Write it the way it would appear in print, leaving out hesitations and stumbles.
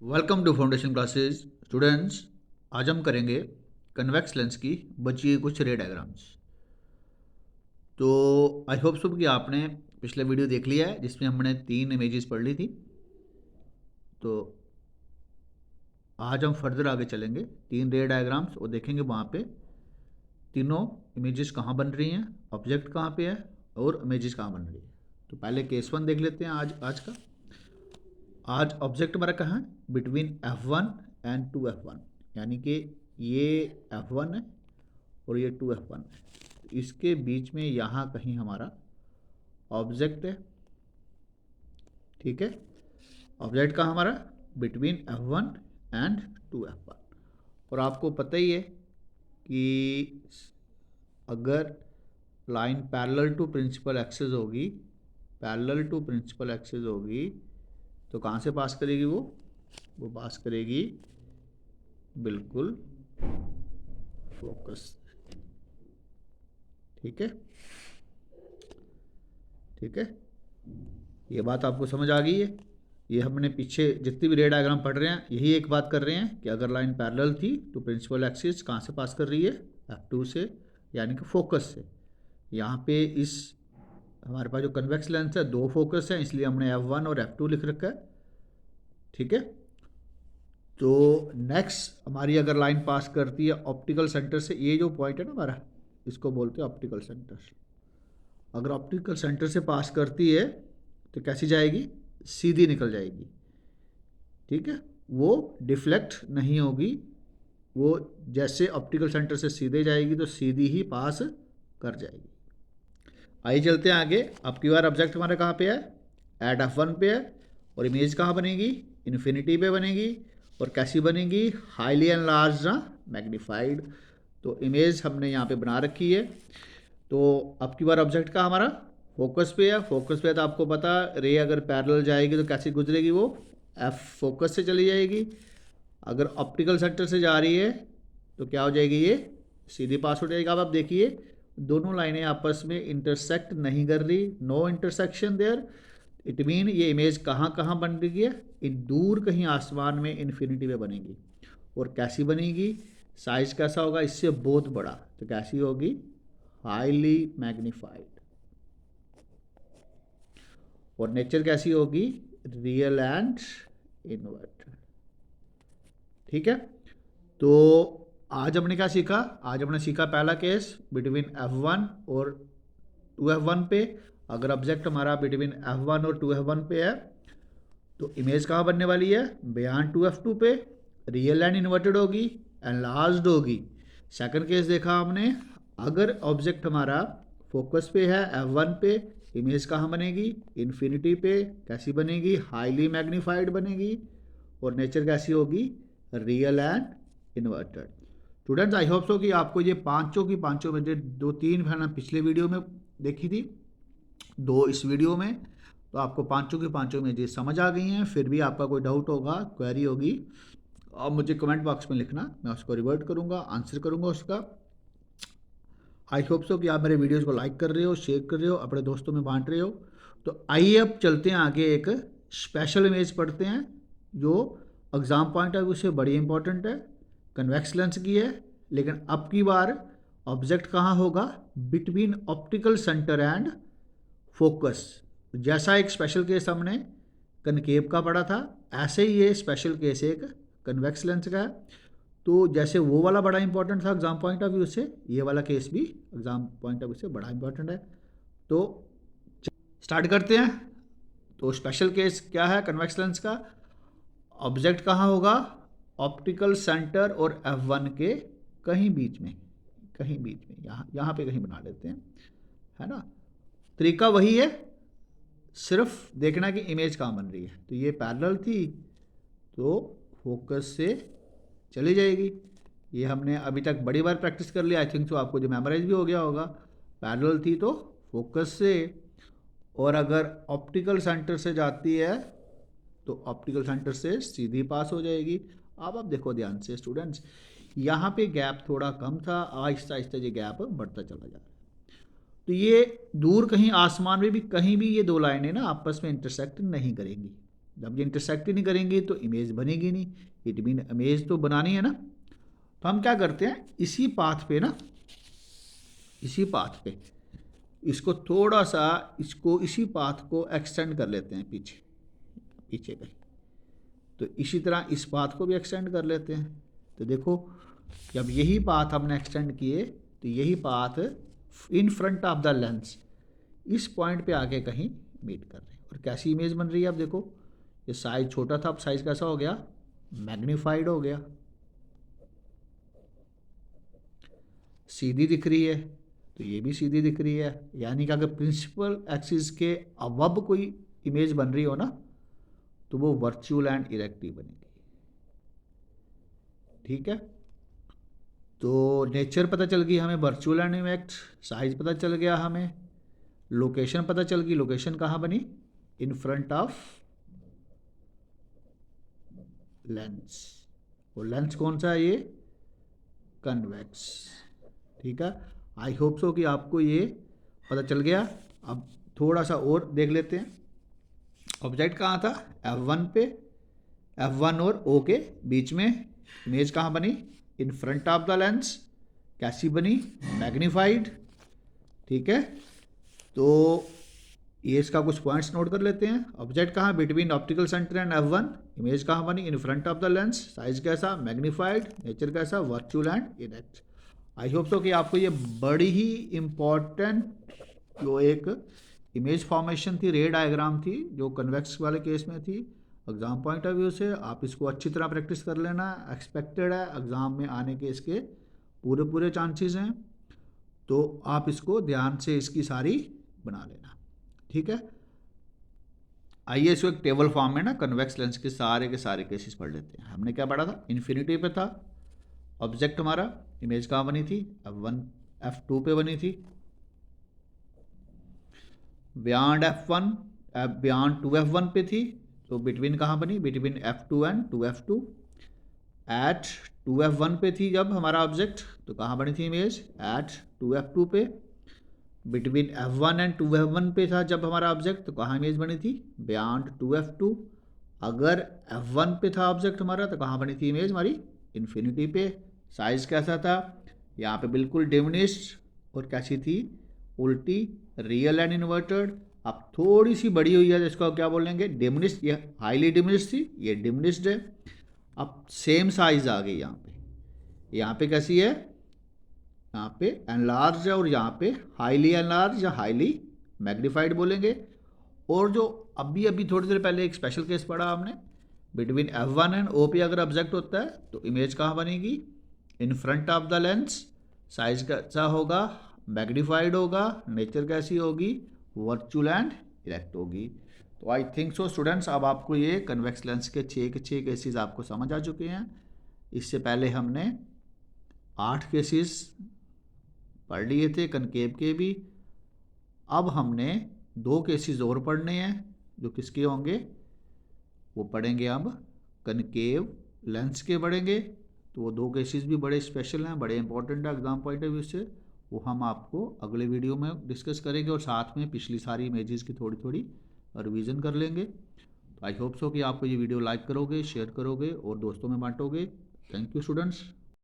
Welcome to foundation classes students. आज हम करेंगे कन्वेक्स लेंस की बची हुई कुछ रे डायग्राम्स। तो आई होप सो कि आपने पिछले वीडियो देख लिया है जिसमें हमने 3 इमेजेस पढ़ ली थी। तो आज हम फर्दर आगे चलेंगे 3 रे डायग्राम्स और देखेंगे वहाँ पे तीनों इमेजेस कहाँ बन रही हैं, ऑब्जेक्ट कहाँ पे है और इमेजेस कहाँ बन रही है। तो पहले केस 1 देख लेते हैं आज का। आज ऑब्जेक्ट हमारा कहाँ है? बिटवीन F1 एंड 2F1, यानी कि ये F1 है और ये 2F1 है। इसके बीच में यहाँ कहीं हमारा ऑब्जेक्ट है। ठीक है, ऑब्जेक्ट का हमारा बिटवीन F1 एंड 2F1। और आपको पता ही है कि अगर line parallel to principal axis होगी, पैरेलल टू प्रिंसिपल एक्सिस होगी तो कहाँ से पास करेगी? वो पास करेगी बिल्कुल फोकस। ठीक है, ठीक है, ये बात आपको समझ आ गई है। ये हमने पीछे जितनी भी रे डायग्राम पढ़ रहे हैं यही एक बात कर रहे हैं कि अगर लाइन पैरेलल थी तो प्रिंसिपल एक्सिस कहाँ से पास कर रही है? F2 से, यानी कि फोकस से। यहाँ पे इस हमारे पास जो कन्वेक्स लेंस है 2 फोकस है, इसलिए हमने F1 और F2 लिख रखा है। ठीक है, तो नेक्स्ट हमारी अगर लाइन पास करती है ऑप्टिकल सेंटर से, ये जो पॉइंट है ना हमारा, इसको बोलते हैं ऑप्टिकल सेंटर। अगर ऑप्टिकल सेंटर से पास करती है तो कैसी जाएगी? सीधी निकल जाएगी। ठीक है, वो डिफ्लेक्ट नहीं होगी, वो जैसे ऑप्टिकल सेंटर से सीधे जाएगी तो सीधी ही पास कर जाएगी। आइए चलते हैं आगे। अब की बार ऑब्जेक्ट हमारा कहाँ पे है? एट F1 पे है। और इमेज कहाँ बनेगी? इन्फिनिटी पे बनेगी। और कैसी बनेगी? Highly enlarge magnified. तो इमेज हमने यहाँ पे बना रखी है। तो अब की बार ऑब्जेक्ट का हमारा फोकस पे है। फोकस पे है तो आपको पता, रे अगर पैरेलल जाएगी तो कैसी गुजरेगी? वो F फोकस से चली जाएगी। अगर ऑप्टिकल सेंटर से जा रही है तो क्या हो जाएगी? ये सीधी पास हो जाएगा। अब आप देखिए दोनों लाइनें आपस में इंटरसेक्ट नहीं कर रही, no intersection there. It mean ये इमेज कहाँ कहाँ बन रही है? इन दूर कहीं आसमान में इन्फिनिटी में बनेगी। और कैसी बनेगी? साइज कैसा होगा? इससे बहुत बड़ा। तो कैसी होगी? Highly magnified. और नेचर कैसी होगी? Real and inverted. ठीक है, तो आज हमने क्या सीखा? आज हमने सीखा पहला केस बिटवीन F1 और 2F1 पे। अगर ऑब्जेक्ट हमारा बिटवीन F1 और 2F1 पे है तो इमेज कहाँ बनने वाली है? बियॉन्ड 2F2 पे, रियल एंड इन्वर्टेड होगी, एनलार्ज्ड होगी। सेकंड केस देखा हमने, अगर ऑब्जेक्ट हमारा फोकस पे है F1 पे, इमेज कहाँ बनेगी? इन्फिनिटी पे। कैसी बनेगी? हाईली मैग्नीफाइड बनेगी। और नेचर कैसी होगी? Real and inverted. Students I hope so कि आपको ये पांचों की पांचों में जो 2-3 मैंने पिछले वीडियो में देखी थी, 2 इस वीडियो में, तो आपको पांचों की पांचों में ये समझ आ गई हैं। फिर भी आपका कोई डाउट होगा, क्वेरी होगी, आप मुझे कमेंट बॉक्स में लिखना, मैं उसको रिवर्ट करूँगा, आंसर करूँगा उसका। आई होप सो कि आप मेरे वीडियोज़ को लाइक कर रहे हो, शेयर कर रहे हो, अपने दोस्तों में बांट रहे हो। तो आइए अब चलते हैं आगे, एक स्पेशल इमेज पढ़ते हैं जो एग्ज़ाम पॉइंट ऑफ व्यू से बड़ी इंपॉर्टेंट है, कन्वेक्स लेंस की है। लेकिन अब की बार ऑब्जेक्ट कहाँ होगा? Between optical centre and focus. जैसा एक स्पेशल केस हमने कनकेव का पढ़ा था, ऐसे ही ये स्पेशल केस एक कन्वेक्स लेंस का है। तो जैसे वो वाला बड़ा इंपॉर्टेंट था एग्जाम पॉइंट ऑफ व्यू से, ये वाला केस भी एग्जाम पॉइंट ऑफ व्यू से बड़ा इंपॉर्टेंट है। तो स्टार्ट करते हैं। तो स्पेशल केस क्या है कन्वेक्स लेंस का? ऑब्जेक्ट कहाँ होगा? ऑप्टिकल सेंटर और F1 के कहीं बीच में, कहीं बीच में, यहाँ पे कहीं बना लेते हैं, है ना। तरीका वही है, सिर्फ देखना कि इमेज कहाँ बन रही है। तो ये पैरेलल थी तो फोकस से चली जाएगी। ये हमने अभी तक बड़ी बार प्रैक्टिस कर लिया, आई थिंक तो आपको जो मेमोराइज भी हो गया होगा। पैरेलल थी तो फोकस से, और अगर ऑप्टिकल सेंटर से जाती है तो ऑप्टिकल सेंटर से सीधी पास हो जाएगी। अब आप देखो ध्यान से स्टूडेंट्स, यहाँ पे गैप थोड़ा कम था, आहिस्ता आहिस्ता ये गैप बढ़ता चला जा रहा है। तो ये दूर कहीं आसमान में भी कहीं भी ये 2 लाइनें ना आपस में इंटरसेक्ट नहीं करेंगी। जब ये इंटरसेक्ट ही नहीं करेंगी तो इमेज बनेगी नहीं, इट मीन इमेज तो बनानी है ना। तो हम क्या करते हैं, इसी पाथ पे ना, इसी पाथ पे इसको थोड़ा सा, इसको इसी पाथ को एक्सटेंड कर लेते हैं पीछे पीछे पे। तो इसी तरह इस पाथ को भी एक्सटेंड कर लेते हैं। तो देखो जब यही पाथ हमने एक्सटेंड किए तो यही path in front of the lens इस पॉइंट पे आके कहीं मीट कर रहे हैं। और कैसी इमेज बन रही है, अब देखो ये साइज छोटा था, अब साइज कैसा हो गया, मैग्नीफाइड हो गया, सीधी दिख रही है, तो ये भी सीधी दिख रही है। यानी कि अगर प्रिंसिपल एक्सिस के अबव कोई इमेज बन रही हो ना तो वो वर्चुअल एंड इरेक्टिव बनेगी। ठीक है, तो नेचर पता चल गई हमें, वर्चुअल एंड इरेक्ट, साइज पता चल गया हमें, लोकेशन पता चल गई, लोकेशन कहाँ बनी, इन फ्रंट ऑफ लेंस। और लेंस कौन सा है, ये कन्वेक्स। ठीक है, आई होप सो कि आपको ये पता चल गया। अब थोड़ा सा और देख लेते हैं, ऑब्जेक्ट कहाँ था, F1 पे, F1 और O के बीच में इमेज कहाँ बनी, in front of the lens. कैसी बनी, मैग्नीफाइड। ठीक है, तो ये इसका कुछ पॉइंट्स नोट कर लेते हैं। ऑब्जेक्ट कहाँ, between optical centre and F1, image कहाँ बनी, in front of the lens, size कैसा, मैग्नीफाइड, नेचर कैसा, virtual and erect. I hope so कि आपको ये बड़ी ही इम्पॉर्टेंट जो एक इमेज फॉर्मेशन थी, रे डायग्राम थी, जो कन्वेक्स वाले केस में थी, एग्जाम पॉइंट ऑफ व्यू से आप इसको अच्छी तरह प्रैक्टिस कर लेना। एक्सपेक्टेड है एग्जाम में आने के इसके पूरे पूरे चांसेस हैं, तो आप इसको ध्यान से इसकी सारी बना लेना। ठीक है, आइए इसको एक टेबल फॉर्म में ना कन्वेक्स लेंस के सारे केसेस पढ़ लेते हैं। हमने क्या पढ़ा था, इन्फिनिटी पे था ऑब्जेक्ट हमारा, इमेज कहाँ बनी थी, F1 F2 पे बनी थी, बियॉन्ड F1 बियॉन्ड 2F1 पे थी, तो बिटवीन कहाँ बनी, between F2 and 2F2। Eight 2F1 पे थी जब हमारा ऑब्जेक्ट, तो कहाँ बनी थी इमेज, एट 2F2 पे। बिटवीन F1 एंड 2F1 पे था जब हमारा ऑब्जेक्ट, तो कहाँ इमेज बनी थी, बियॉन्ड 2F2। अगर F1 पे था ऑब्जेक्ट हमारा तो कहाँ बनी थी इमेज हमारी, इन्फिनिटी पे। साइज कैसा था, यहाँ पे बिल्कुल डिमिनिश्ड, और कैसी थी, उल्टी, रियल एंड इन्वर्टेड। अब थोड़ी सी बड़ी हुई है, जिसको क्या बोलेंगे, डिमिनिश्ड। ये हाईली डिमिनिश्ड थी, ये डिमिनिश्ड है। अब सेम साइज आ गई यहाँ पे कैसी है, यहाँ पे एनलार्ज है, और यहाँ पे हाईली एनलार्ज या हाईली मैग्नीफाइड बोलेंगे। और जो अभी अभी थोड़ी देर पहले एक स्पेशल केस पढ़ा हमने, बिटवीन F1 एंड O पे अगर ऑब्जेक्ट होता है तो इमेज कहाँ बनेगी, in front of the lens, size कैसा होगा, मैग्नीफाइड होगा, नेचर कैसी होगी, वर्चुअल एंड इरेक्ट होगी। तो आई थिंक सो स्टूडेंट्स, अब आपको ये कन्वेक्स लेंस के 6 के 6 केसेस आपको समझ आ चुके हैं। इससे पहले हमने 8 केसेस पढ़ लिए थे कनकेव के भी। अब हमने 2 केसेस और पढ़ने हैं, जो किसके होंगे, वो पढ़ेंगे अब कनकेव लेंस के पढ़ेंगे। तो वो 2 केसेस भी बड़े स्पेशल हैं, बड़े इंपॉर्टेंट है एग्जाम पॉइंट ऑफ व्यू से। वो हम आपको अगले वीडियो में डिस्कस करेंगे, और साथ में पिछली सारी इमेजेस की थोड़ी थोड़ी रिवीजन कर लेंगे। तो आई होप सो कि आपको ये वीडियो लाइक करोगे, शेयर करोगे और दोस्तों में बांटोगे। Thank you students.